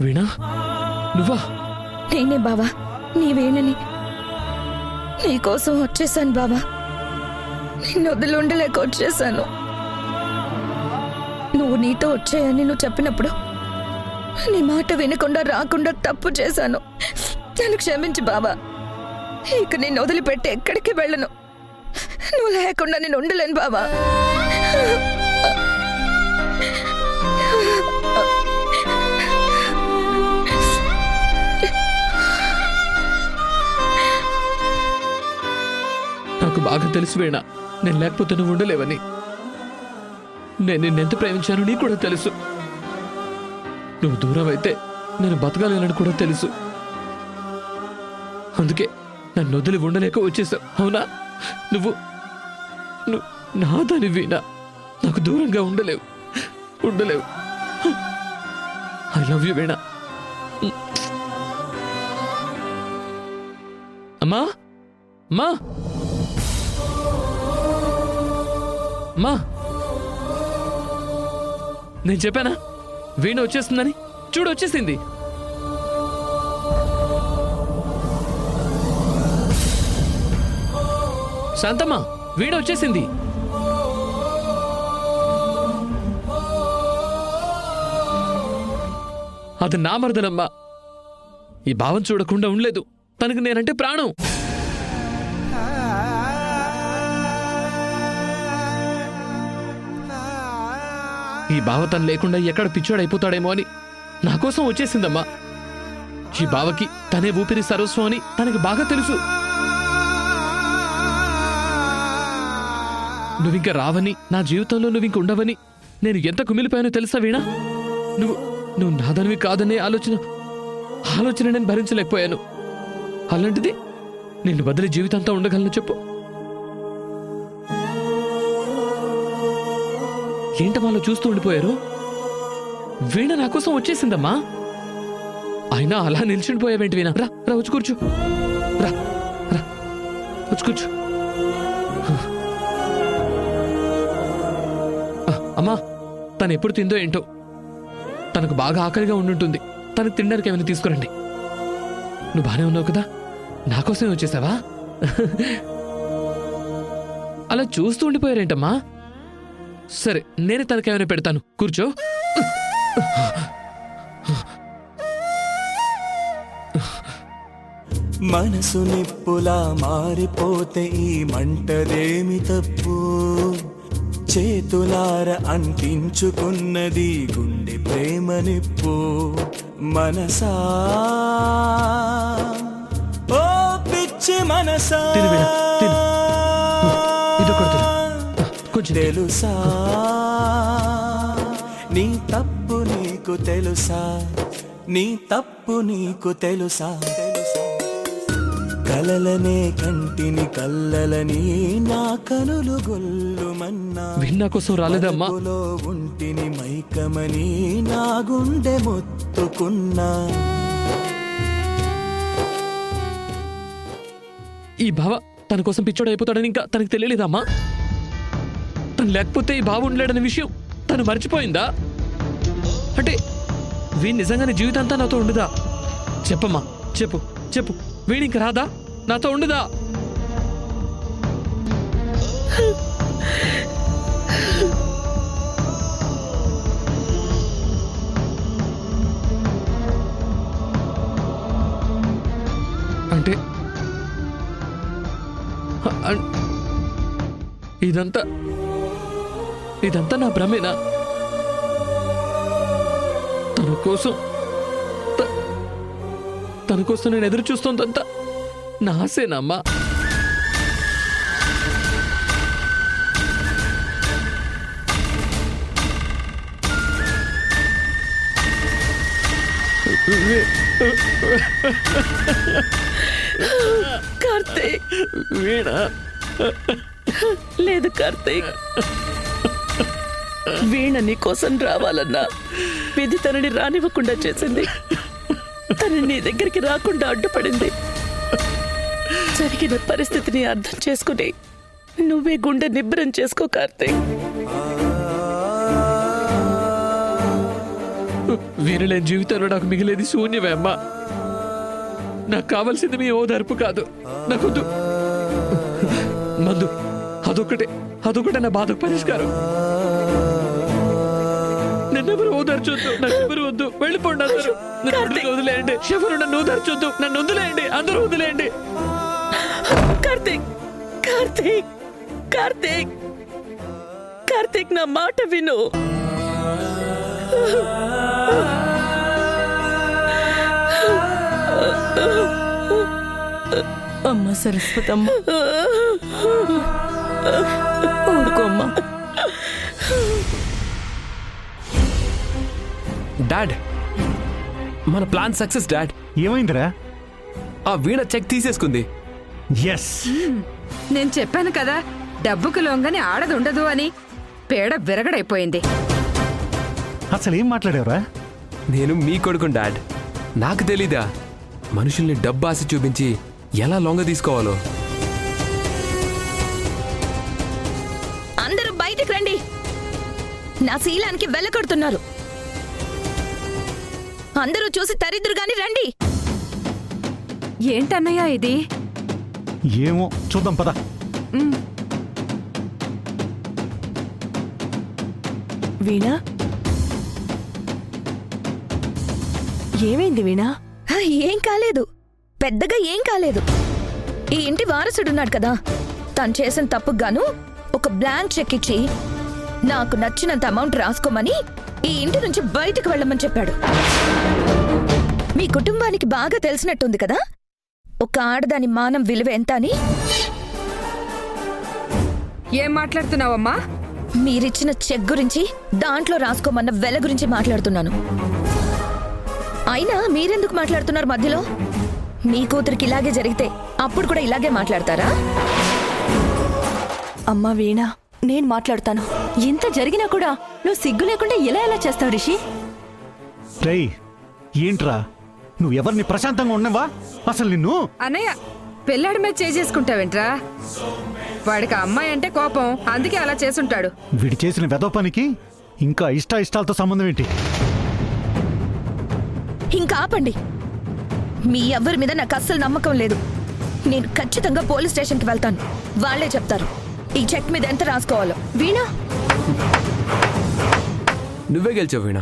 వీణా నువ్వా? నేనే బావా, నీ వీణని. నీకోసం వచ్చేసాను బావా. నిన్ను వదిలి ఉండలేక వచ్చేసాను. నువ్వు నీతో వచ్చాయని నువ్వు చెప్పినప్పుడు నీ మాట వినకుండా రాకుండా తప్పు చేశాను. నన్ను క్షమించు బావా. ఇక నిన్ను వదిలిపెట్టి ఎక్కడికి వెళ్ళను. నువ్వు లేకుండా నేను ఉండలేను బావా. నాకు బాగా తెలుసు వీణా, నేను లేకపోతే నువ్వు ఉండలేవని. నేను నిన్నెంత ప్రేమించాను నీకు కూడా తెలుసు. నువ్వు దూరం అయితే నేను బతకాలేనని కూడా తెలుసు. అందుకే నన్ను వదిలి ఉండలేక వచ్చేసావు. అవునా? నువ్వు నాదని వీణా, నాకు దూరంగా ఉండలేవు. ఐ లవ్ యూ వీణా. అమ్మా అమ్మా అమ్మా, నేను చెప్పానా వీణ వచ్చేస్తుందని? చూడు వచ్చేసింది. శాంతమ్మా, వీణ వచ్చేసింది. అది నా మరదలమ్మా. ఈ భావం చూడకుండా ఉండలేదు. తనకు నేనంటే ప్రాణం. ఈ బావ తను లేకుండా ఎక్కడ పిచ్చోడైపోతాడేమో అని నా కోసం వచ్చేసిందమ్మా. ఈ బావకి తనే ఊపిరి సర్వస్వం అని తనకి బాగా తెలుసు. నువ్వింక రావని, నా జీవితంలో నువ్వింక ఉండవని నేను ఎంత కుమిలిపోయానో తెలుసా వీణా? నువ్వు నాదనివి కాదనే ఆలోచన నేను భరించలేకపోయాను. అలాంటిది నిన్ను బదిలీ జీవితంతో ఉండగలను చెప్పు? ఏంట వాళ్ళు చూస్తూ ఉండిపోయారు? వీణ నా కోసం వచ్చేసిందమ్మా. అయినా అలా నిల్చుండిపోయావేంటి వీణ? రా రా వచ్చి కూర్చో. రా రా వచ్చి కూర్చో. అమ్మా, తను ఎప్పుడు తిందో ఏంటో. తనకు బాగా ఆకలిగా ఉండుంటుంది. తనకు తినడానికి ఏమైనా తీసుకురండి. నువ్వు బానే ఉన్నావు కదా? నా కోసమే వచ్చేసావా? అలా చూస్తూ ఉండిపోయారేంటమ్మా? సరే, నేనే తనకేమైనా పెడతాను. కూర్చో. మనసు నిప్పులా మారిపోతే ఈ మంటదేమి తప్పు? చేతులార అంటించుకున్నది గుండె ప్రేమ నిప్పు. మనసా ఓ పిచ్చి మనసా, తెలుసా నీ తప్పు నీకు తెలుసా? నీ తప్పు నీకు తెలుసా? కలలనే కంటిని కల్లలని నా కనులు గొల్లుమన్నా. వీణా కోసం రాలేదమ్మా. ఉంటిని మైకమని నా గుండె మొత్తుకున్నా. ఈ బావ తన కోసం పిచ్చోడు అయిపోతాడని ఇంకా తనకు తెలియలేదమ్మా. తను లేకపోతే ఈ బావ ఉండలేడనే విషయం తను మర్చిపోయిందా? అంటే వీణ్ నిజంగానే జీవితంతా నాతో ఉండదా? చెప్పమ్మా, చెప్పు చెప్పు. వీణి ఇంక రాదా? నాతో ఉండదా? అంటే ఇదంతా నా భ్రమేనా? తన కోసం నేను ఎదురు చూస్తోందంతా నా ఆశేనమ్మా. కార్తీక్, వీణ లేదు కార్తీక్. వీణ నీ కోసం రావాలన్నా విధి తనని రానివ్వకుండా చేసింది. తను నీ దగ్గరికి రాకుండా అడ్డుపడింది. జరిగిన పరిస్థితిని అర్థం చేసుకుని నువ్వే గుండె నిబ్బరం చేసుకో కార్తీక్. వీరలేని జీవితంలో నాకు మిగిలేది శూన్యమే అమ్మా. నాకు కావాల్సింది మీ ఓదార్పు కాదు, నాకొద్దు మందు. అదొకటే నా బాధకు పరిష్కారం. నన్నెవరు ఓదార్చొద్దు, నాకెవరు వద్దు, వెళ్ళిపోండి అందరూ. నన్ను వదిలేయండి, ఎవరు నన్ను ఓదార్చొద్దు, నన్ను వదిలేయండి, అందరూ వదిలేయండి. కార్తీక్ కార్తీక్ కార్తీక్ కార్తీక్, నా మాట విను. అమ్మ సరస్వతమ్మ, ఊరుకోమ్మా. డాడ్, మన ప్లాన్ సక్సెస్ డాడ్. ఏమైందిరా? ఆ వీణ చెక్ తీసేసుకుంది. ఎస్, నేను చెప్పాను కదా, డబ్బుకు లొంగని ఆడదుండదు అని. పేడ విరగడైపోయింది. అసలు ఏం మాట్లాడేవరా? నేను మీ కొడుకు డాడ్. నాకు తెలీదా మనుషుల్ని డబ్బు ఆశ చూపించి ఎలా లొంగ తీసుకోవాలో? అందరూ బయటికి రండి, నా శీలానికి వెళ్ళకొడుతున్నారు. అందరూ చూసి తరిద్దురుగాని రండి. ఏంటన్నయ్యా ఇది? ఏమో చూద్దాం పద. వీణా, ఏమైంది వీణా? ఏం కాలేదు, పెద్దగా ఏం కాలేదు. ఈ ఇంటి వారసుడున్నాడు కదా, తను చేసిన తప్పుకు గాను ఒక బ్లాంక్ చెక్ ఇచ్చి నాకు నచ్చినంత అమౌంట్ రాసుకోమని ఈ ఇంటి నుంచి బయటకు వెళ్ళమని చెప్పాడు. మీ కుటుంబానికి బాగా తెలిసినట్టుంది కదా ఒక ఆడదాని మానం విలువ ఎంత అని. ఏం మాట్లాడుతున్నావమ్మా? మీరిచ్చిన చెక్ గురించి, దాంట్లో రాసుకోమన్న వెల గురించి మాట్లాడుతున్నాను. అయినా మీరెందుకు మాట్లాడుతున్నారు మధ్యలో? మీ కూతురికి ఇలాగే జరిగితే అప్పుడు కూడా ఇలాగే మాట్లాడతారా? అమ్మా వీణా, నేను మాట్లాడతాను. ఇంత జరిగినా కూడా నువ్వు సిగ్గు లేకుండా ఎలా చేస్తావు రిషి? రేయ్, ఏంట్రా నువ్వు ఎవరిని ప్రశాంతంగా ఉన్నవా? అసలు నిన్ను అన్నయ్య, పెళ్ళాడి మీద చేసుకుంటావేంట్రా? వాడికి ఆ అమ్మాయి అంటే కోపం, అందుకే అలా చేసుంటాడు. వీడి చేసిన వెధవ పనికి ఇంకా ఇష్టాలతో సంబంధం ఏంటి? ఇంకా ఆపండి. మీ ఎవ్వరి మీద నాకు అస్సలు నమ్మకం లేదు. నేను ఖచ్చితంగా పోలీస్ స్టేషన్కి వెళ్తాను, వాళ్లే చెప్తారు ఈ చెక్ మీద ఎంత రాసుకోవాలో. వీణా, నువ్వే గెలిచావు వీణ.